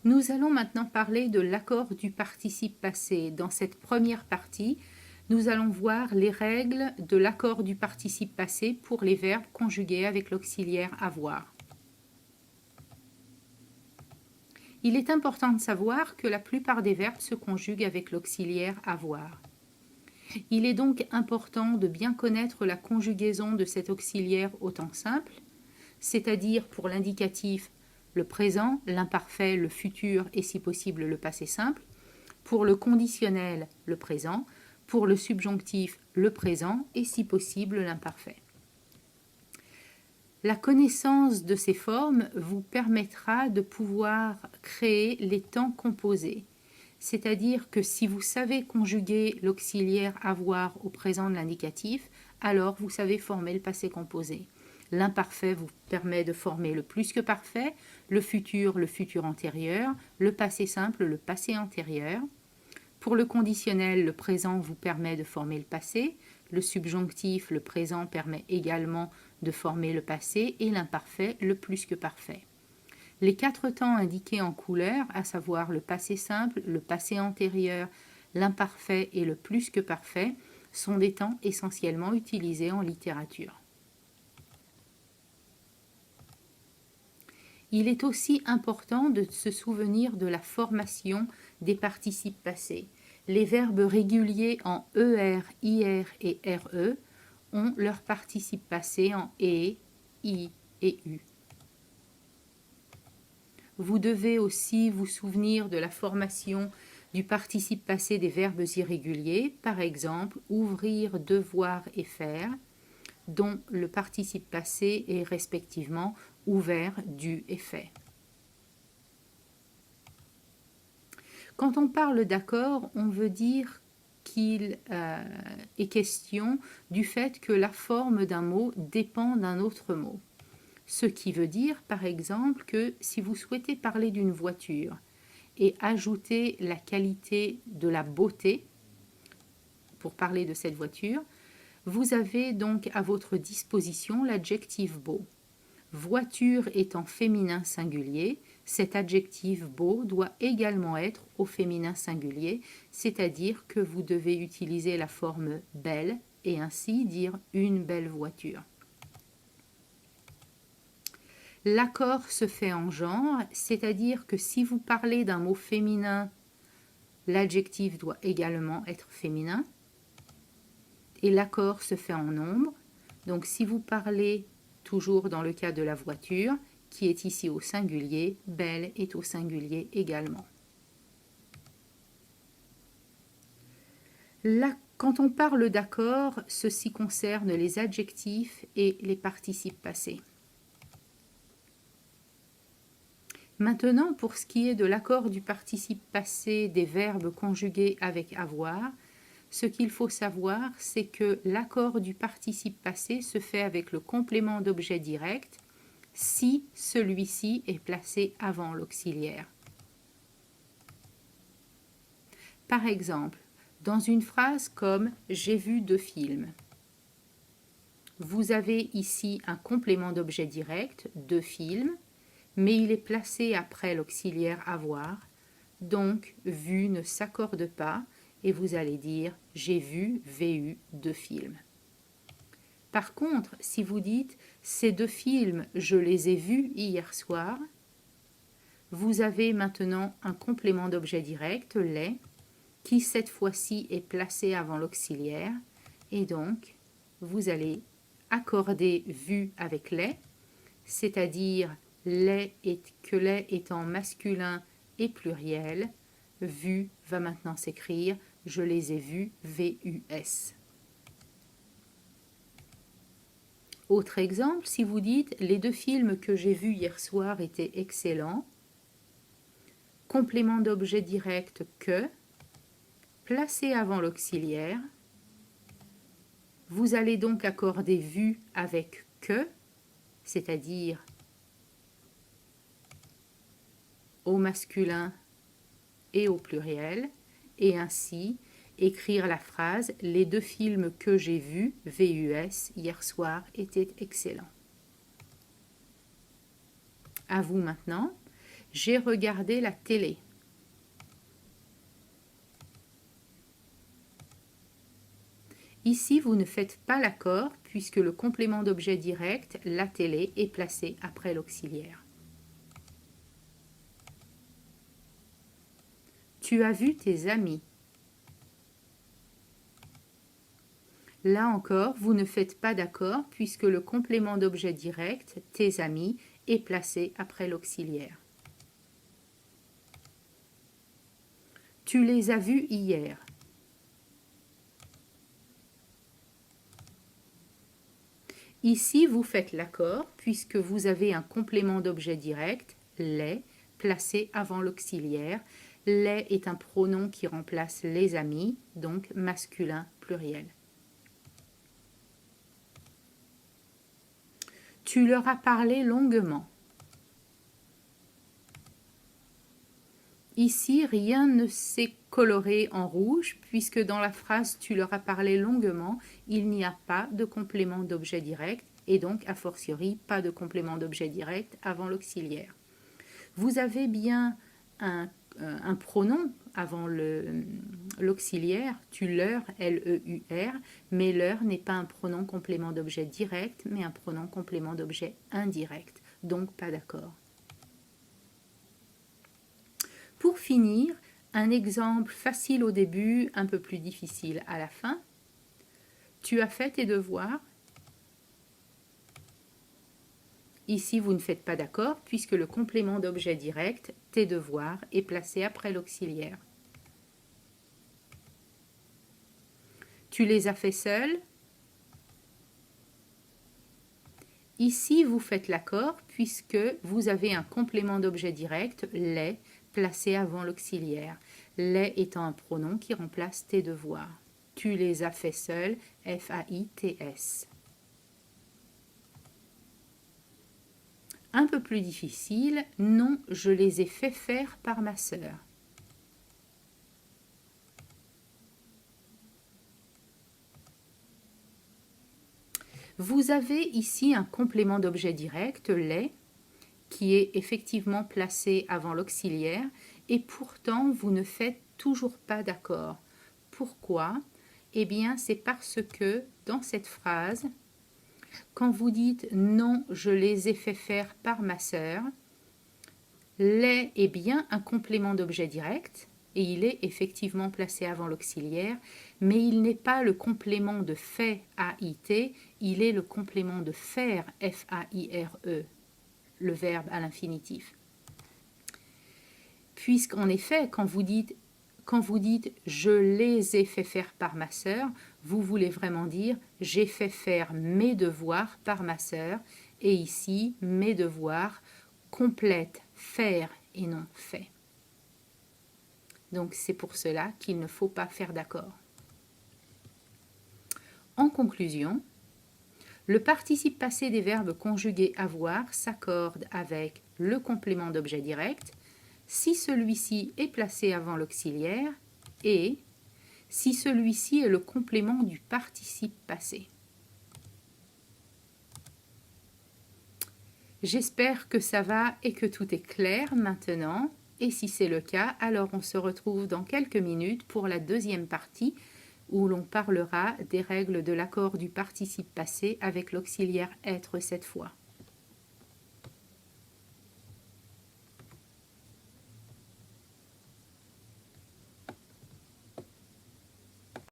Nous allons maintenant parler de l'accord du participe passé. Dans cette première partie, nous allons voir les règles de l'accord du participe passé pour les verbes conjugués avec l'auxiliaire avoir. Il est important de savoir que la plupart des verbes se conjuguent avec l'auxiliaire avoir. Il est donc important de bien connaître la conjugaison de cet auxiliaire au temps simple, c'est-à-dire pour l'indicatif le présent, l'imparfait, le futur et si possible le passé simple, pour le conditionnel le présent, pour le subjonctif le présent et si possible l'imparfait. La connaissance de ces formes vous permettra de pouvoir créer les temps composés, c'est-à-dire que si vous savez conjuguer l'auxiliaire avoir au présent de l'indicatif, alors vous savez former le passé composé. L'imparfait vous permet de former le plus que parfait, le futur antérieur, le passé simple, le passé antérieur. Pour le conditionnel, le présent vous permet de former le passé, le subjonctif, le présent, permet également de former le passé et l'imparfait, le plus que parfait. Les 4 temps indiqués en couleur, à savoir le passé simple, le passé antérieur, l'imparfait et le plus que parfait, sont des temps essentiellement utilisés en littérature. Il est aussi important de se souvenir de la formation des participes passés. Les verbes réguliers en ER, IR et RE ont leur participe passé en E, I et U. Vous devez aussi vous souvenir de la formation du participe passé des verbes irréguliers, par exemple ouvrir, devoir et faire, dont le participe passé est respectivement ouvert, dû et fait. Quand on parle d'accord, on veut dire qu'il est question du fait que la forme d'un mot dépend d'un autre mot. Ce qui veut dire, par exemple, que si vous souhaitez parler d'une voiture et ajouter la qualité de la beauté pour parler de cette voiture, vous avez donc à votre disposition l'adjectif beau. Voiture étant féminin singulier, cet adjectif beau doit également être au féminin singulier, c'est-à-dire que vous devez utiliser la forme belle et ainsi dire une belle voiture. L'accord se fait en genre, c'est-à-dire que si vous parlez d'un mot féminin, l'adjectif doit également être féminin. Et l'accord se fait en nombre. Donc si vous parlez toujours dans le cas de la voiture, qui est ici au singulier, belle est au singulier également. Là, quand on parle d'accord, ceci concerne les adjectifs et les participes passés. Maintenant, pour ce qui est de l'accord du participe passé des verbes conjugués avec avoir, ce qu'il faut savoir, c'est que l'accord du participe passé se fait avec le complément d'objet direct si celui-ci est placé avant l'auxiliaire. Par exemple, dans une phrase comme « J'ai vu 2 films », vous avez ici un complément d'objet direct, 2 films, mais il est placé après l'auxiliaire avoir, donc vu ne s'accorde pas et vous allez dire j'ai vu VU 2 films. Par contre, si vous dites ces 2 films, je les ai vus hier soir, vous avez maintenant un complément d'objet direct, les, qui cette fois-ci est placé avant l'auxiliaire et donc vous allez accorder vu avec les, c'est-à-dire que les étant masculin et pluriel, vu va maintenant s'écrire je les ai vus, VUS. Autre exemple, si vous dites les 2 films que j'ai vus hier soir étaient excellents, complément d'objet direct que, placé avant l'auxiliaire, vous allez donc accorder vu avec que, c'est-à-dire au masculin et au pluriel, et ainsi écrire la phrase « Les 2 films que j'ai vus, VUS, hier soir, étaient excellents ». À vous maintenant. J'ai regardé la télé. Ici, vous ne faites pas l'accord puisque le complément d'objet direct, la télé, est placé après l'auxiliaire. Tu as vu tes amis. Là encore, vous ne faites pas d'accord puisque le complément d'objet direct, tes amis, est placé après l'auxiliaire. Tu les as vus hier. Ici, vous faites l'accord puisque vous avez un complément d'objet direct, les, placé avant l'auxiliaire. Les est un pronom qui remplace les amis, donc masculin pluriel. Tu leur as parlé longuement. Ici, rien ne s'est coloré en rouge puisque dans la phrase « tu leur as parlé longuement », il n'y a pas de complément d'objet direct et donc, a fortiori, pas de complément d'objet direct avant l'auxiliaire. Vous avez bien un pronom avant l'auxiliaire, tu leur, L-E-U-R, mais leur n'est pas un pronom complément d'objet direct, mais un pronom complément d'objet indirect, donc pas d'accord. Pour finir, un exemple facile au début, un peu plus difficile à la fin. Tu as fait tes devoirs. Ici, vous ne faites pas d'accord puisque le complément d'objet direct, tes devoirs, est placé après l'auxiliaire. Tu les as fait seul. Ici, vous faites l'accord puisque vous avez un complément d'objet direct, les, placé avant l'auxiliaire. Les étant un pronom qui remplace tes devoirs. Tu les as fait seul, F-A-I-T-S. Un peu plus difficile, non, je les ai fait faire par ma sœur. Vous avez ici un complément d'objet direct, les, qui est effectivement placé avant l'auxiliaire, et pourtant vous ne faites toujours pas d'accord. Pourquoi? Eh bien, c'est parce que dans cette phrase, quand vous dites « non, je les ai fait faire par ma sœur », les est bien un complément d'objet direct, et il est effectivement placé avant l'auxiliaire, mais il n'est pas le complément de fait A-I-T, il est le complément de faire F-A-I-R-E, le verbe à l'infinitif. Puisqu'en effet, quand vous dites « je les ai fait faire par ma sœur », vous voulez vraiment dire « j'ai fait faire mes devoirs par ma sœur », et ici, mes devoirs complètent faire et non fait. Donc c'est pour cela qu'il ne faut pas faire d'accord. En conclusion, le participe passé des verbes conjugués avoir s'accorde avec le complément d'objet direct si celui-ci est placé avant l'auxiliaire et si celui-ci est le complément du participe passé. J'espère que ça va et que tout est clair maintenant. Et si c'est le cas, alors on se retrouve dans quelques minutes pour la deuxième partie où l'on parlera des règles de l'accord du participe passé avec l'auxiliaire être cette fois.